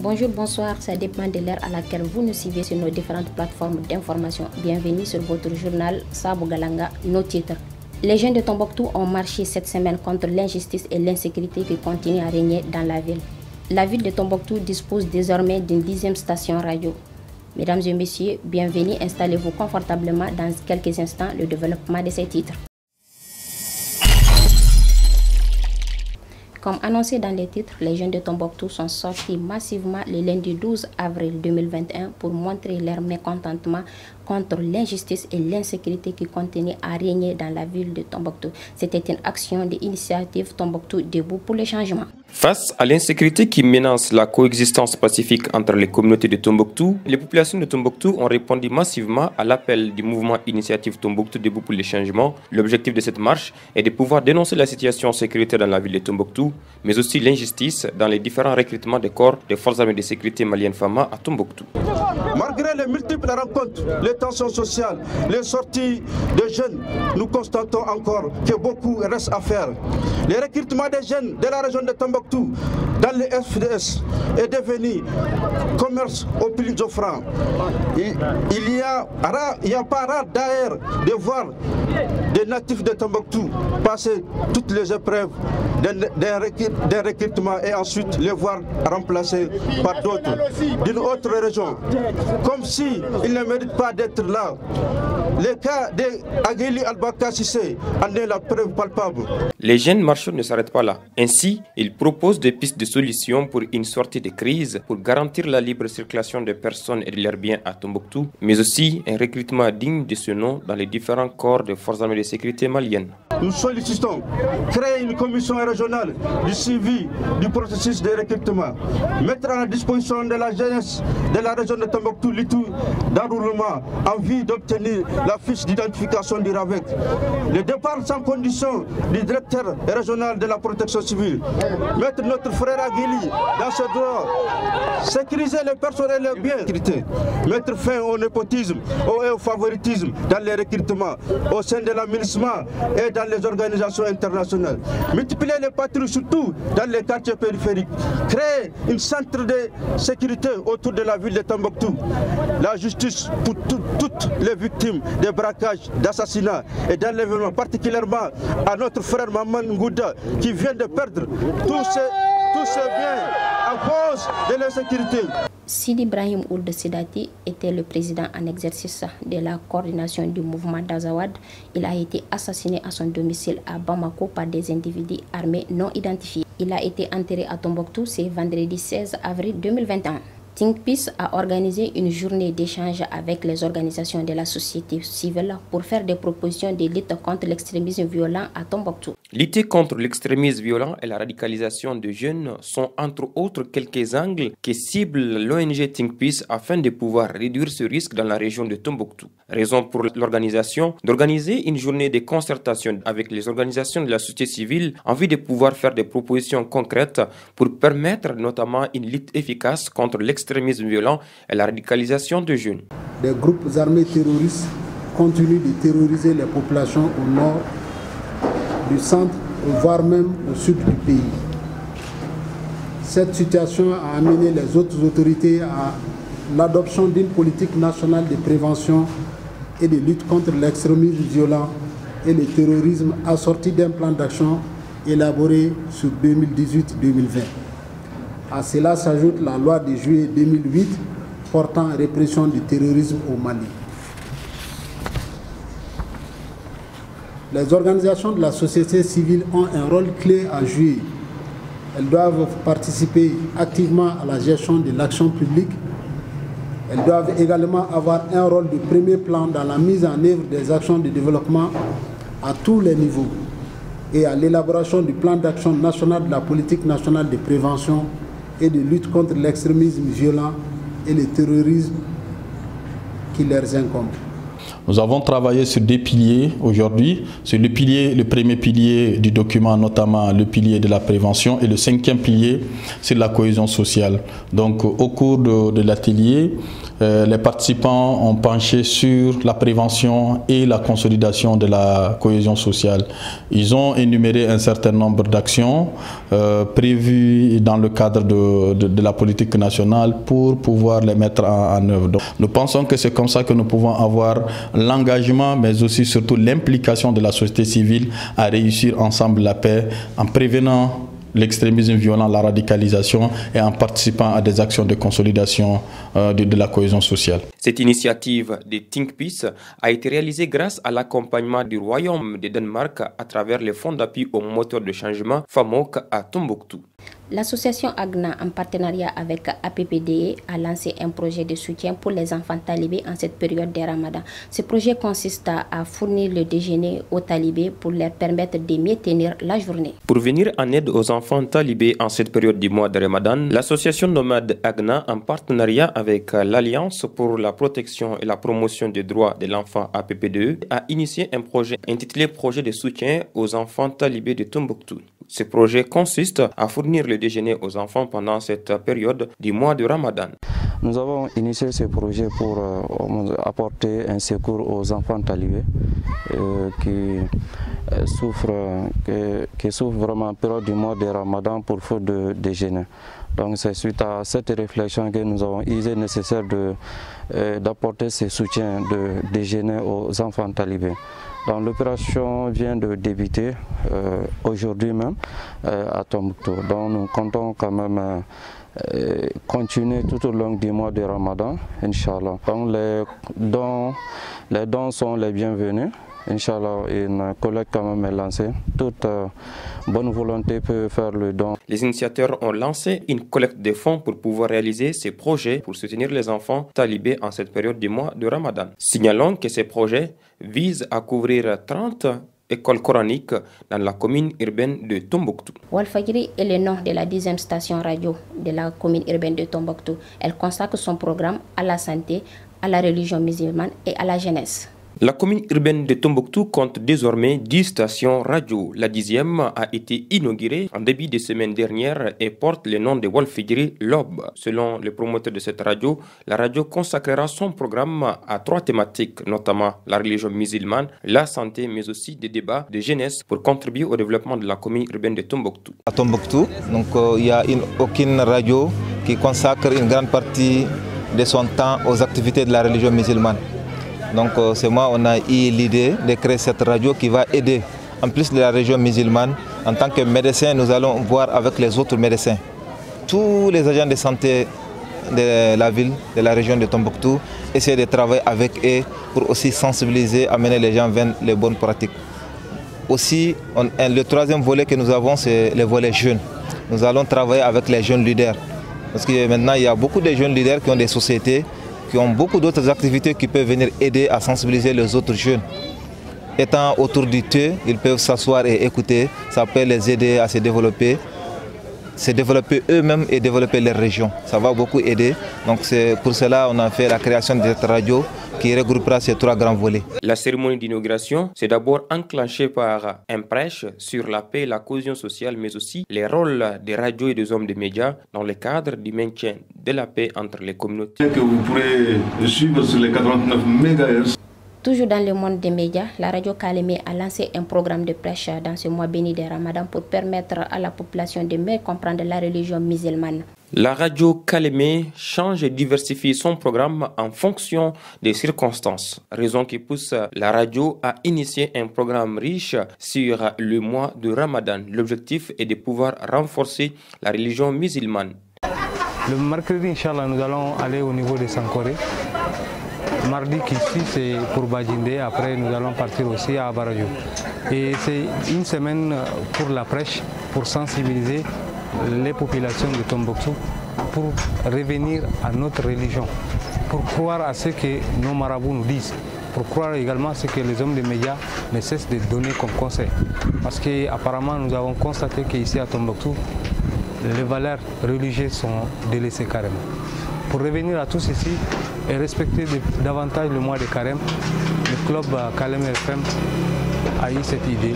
Bonjour, bonsoir, ça dépend de l'heure à laquelle vous nous suivez sur nos différentes plateformes d'information. Bienvenue sur votre journal Sabo Galanga, nos titres. Les jeunes de Tombouctou ont marché cette semaine contre l'injustice et l'insécurité qui continuent à régner dans la ville. La ville de Tombouctou dispose désormais d'une 10e station radio. Mesdames et messieurs, bienvenue, installez-vous confortablement dans quelques instants le développement de ces titres. Comme annoncé dans les titres, les jeunes de Tombouctou sont sortis massivement le lundi 12 avril 2021 pour montrer leur mécontentement contre l'injustice et l'insécurité qui continuent à régner dans la ville de Tombouctou. C'était une action de l'initiative Tombouctou Debout pour le changement. Face à l'insécurité qui menace la coexistence pacifique entre les communautés de Tombouctou, les populations de Tombouctou ont répondu massivement à l'appel du mouvement initiative Tombouctou Debout pour le changement. L'objectif de cette marche est de pouvoir dénoncer la situation sécuritaire dans la ville de Tombouctou, mais aussi l'injustice dans les différents recrutements des corps des forces armées de sécurité maliennes FAMA à Tombouctou. Malgré les multiples rencontres, les tensions sociales, les sorties de jeunes, nous constatons encore que beaucoup reste à faire. Le recrutement des jeunes de la région de Tombouctou dans les FDS est devenu commerce au plus offrant. Il y a pas rare d'ailleurs de voir des natifs de Tombouctou passer toutes les épreuves d'un recrutement et ensuite les voir remplacés par d'autres d'une autre région. Comme si ils ne méritent pas d'être là. Le cas d'Agueli Albaka Sissé en est la preuve palpable. Les jeunes marcheurs ne s'arrêtent pas là. Ainsi, ils proposent des pistes de solutions pour une sortie de crise, pour garantir la libre circulation des personnes et de leurs biens à Tombouctou, mais aussi un recrutement digne de ce nom dans les différents corps des forces armées de sécurité maliennes. Nous sollicitons créer une commission régionale du suivi du processus de recrutement, mettre à la disposition de la jeunesse de la région de Tombouctou tout d'enroulement en vue d'obtenir la fiche d'identification du RAVEC, le départ sans condition du directeur régional de la protection civile, mettre notre frère Aguili dans ce droit, sécuriser les personnes et les biens, mettre fin au népotisme et au favoritisme dans les recrutements au sein de l'aménagement et dans les organisations internationales, multiplier les patrouilles surtout dans les quartiers périphériques, créer un centre de sécurité autour de la ville de Tombouctou, la justice pour toutes les victimes de braquages, d'assassinats et d'enlèvements, particulièrement à notre frère Maman Ngouda qui vient de perdre tous ses biens à cause de l'insécurité. Sidi Ibrahim Ould Sidati était le président en exercice de la coordination du mouvement d'Azawad. Il a été assassiné à son domicile à Bamako par des individus armés non identifiés. Il a été enterré à Tombouctou ce vendredi 16 avril 2021. Think Peace a organisé une journée d'échange avec les organisations de la société civile pour faire des propositions de lutte contre l'extrémisme violent à Tombouctou. Lutter contre l'extrémisme violent et la radicalisation de jeunes sont entre autres quelques angles qui ciblent l'ONG Think Peace afin de pouvoir réduire ce risque dans la région de Tombouctou. Raison pour l'organisation d'organiser une journée de concertation avec les organisations de la société civile en vue de pouvoir faire des propositions concrètes pour permettre notamment une lutte efficace contre l'extrémisme violent et la radicalisation de jeunes. Des groupes armés terroristes continuent de terroriser les populations au nord du centre, voire même au sud du pays. Cette situation a amené les autres autorités à l'adoption d'une politique nationale de prévention et de lutte contre l'extrémisme violent et le terrorisme assorti d'un plan d'action élaboré sur 2018-2020. À cela s'ajoute la loi de juillet 2008 portant répression du terrorisme au Mali. Les organisations de la société civile ont un rôle clé à jouer. Elles doivent participer activement à la gestion de l'action publique. Elles doivent également avoir un rôle de premier plan dans la mise en œuvre des actions de développement à tous les niveaux et à l'élaboration du plan d'action national de la politique nationale de prévention et de lutte contre l'extrémisme violent et le terrorisme qui leur incombe. Nous avons travaillé sur des piliers aujourd'hui. C'est le premier pilier du document, notamment le pilier de la prévention, et le 5e pilier, c'est la cohésion sociale. Donc au cours de l'atelier, les participants ont penché sur la prévention et la consolidation de la cohésion sociale. Ils ont énuméré un certain nombre d'actions prévues dans le cadre de la politique nationale pour pouvoir les mettre en œuvre. Donc, nous pensons que c'est comme ça que nous pouvons avoir l'engagement, mais aussi surtout l'implication de la société civile à réussir ensemble la paix en prévenant l'extrémisme violent, la radicalisation et en participant à des actions de consolidation de la cohésion sociale. Cette initiative de Think Peace a été réalisée grâce à l'accompagnement du Royaume de Danemark à travers les fonds d'appui au moteur de changement FAMOC à Tombouctou. L'association AGNA, en partenariat avec APPDE, a lancé un projet de soutien pour les enfants talibés en cette période de Ramadan. Ce projet consiste à fournir le déjeuner aux talibés pour leur permettre de mieux tenir la journée. Pour venir en aide aux enfants talibés en cette période du mois de Ramadan, l'association nomade AGNA, en partenariat avec l'Alliance pour la protection et la promotion des droits de l'enfant APPDE, a initié un projet intitulé Projet de soutien aux enfants talibés de Tombouctou. Ce projet consiste à fournir le déjeuner aux enfants pendant cette période du mois de Ramadan. Nous avons initié ce projet pour apporter un secours aux enfants talibés qui souffrent vraiment en période du mois de Ramadan pour faute de déjeuner. Donc c'est suite à cette réflexion que nous avons jugé nécessaire d'apporter ce soutien de déjeuner aux enfants talibés. Donc l'opération vient de débuter aujourd'hui même à Tombouctou. Donc nous comptons quand même continuer tout au long du mois de Ramadan, Inch'Allah. Donc les dons sont les bienvenus. Inch'Allah, une collecte quand même est lancée. Toute bonne volonté peut faire le don. Les initiateurs ont lancé une collecte de fonds pour pouvoir réaliser ces projets pour soutenir les enfants talibés en cette période du mois de Ramadan. Signalons que ces projets visent à couvrir 30 écoles coraniques dans la commune urbaine de Tombouctou. Walfadjri est le nom de la 10e station radio de la commune urbaine de Tombouctou. Elle consacre son programme à la santé, à la religion musulmane et à la jeunesse. La commune urbaine de Tombouctou compte désormais 10 stations radio. La 10e a été inaugurée en début de semaine dernière et porte le nom de Walfadjri Lob. Selon le promoteur de cette radio, la radio consacrera son programme à 3 thématiques, notamment la religion musulmane, la santé, mais aussi des débats de jeunesse pour contribuer au développement de la commune urbaine de Tombouctou. À Tombouctou, donc il n'y a aucune radio qui consacre une grande partie de son temps aux activités de la religion musulmane. Donc c'est moi, on a eu l'idée de créer cette radio qui va aider, en plus de la religion musulmane, en tant que médecin, nous allons voir avec les autres médecins. Tous les agents de santé de la ville, de la région de Tombouctou, essayer de travailler avec eux pour aussi sensibiliser, amener les gens vers les bonnes pratiques. Aussi, le troisième volet que nous avons, c'est le volet jeunes. Nous allons travailler avec les jeunes leaders. Parce que maintenant, il y a beaucoup de jeunes leaders qui ont des sociétés, qui ont beaucoup d'autres activités qui peuvent venir aider à sensibiliser les autres jeunes. Étant autour du thé, ils peuvent s'asseoir et écouter, ça peut les aider à se développer eux-mêmes et développer leur région. Ça va beaucoup aider. Donc c'est pour cela qu'on a fait la création de cette radio qui regroupera ces 3 grands volets. La cérémonie d'inauguration s'est d'abord enclenchée par un prêche sur la paix et la cohésion sociale, mais aussi les rôles des radios et des hommes de médias dans le cadre du maintien de la paix entre les communautés. Que vous pourrez suivre sur les 89 MHz. Toujours dans le monde des médias, la radio Kalemie a lancé un programme de prêche dans ce mois béni de Ramadan pour permettre à la population de mieux comprendre la religion musulmane. La radio Kalemie change et diversifie son programme en fonction des circonstances, raison qui pousse la radio à initier un programme riche sur le mois de Ramadan. L'objectif est de pouvoir renforcer la religion musulmane. Le mercredi, Inch'Allah, nous allons aller au niveau de Sankoré. Mardi ici c'est pour Badjindé, après nous allons partir aussi à Abaradio. Et c'est une semaine pour la prêche, pour sensibiliser les populations de Tombouctou, pour revenir à notre religion, pour croire à ce que nos marabouts nous disent, pour croire également à ce que les hommes des médias ne cessent de donner comme conseil. Parce qu'apparemment nous avons constaté qu'ici à Tombouctou, les valeurs religieuses sont délaissées carrément. Pour revenir à tout ceci et respecter davantage le mois de Carême, le club Kalemie FM a eu cette idée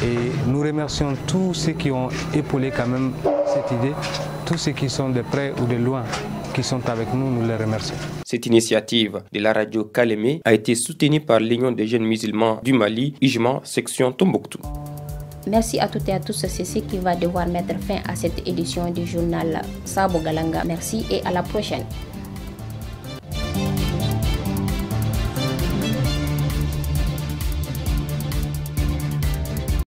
et nous remercions tous ceux qui ont épaulé quand même cette idée, tous ceux qui sont de près ou de loin qui sont avec nous, nous les remercions. Cette initiative de la radio Kalemé a été soutenue par l'Union des jeunes musulmans du Mali, IJMA, section Tombouctou. Merci à toutes et à tous. C'est ce qui va devoir mettre fin à cette édition du journal Sabo Galanga. Merci et à la prochaine.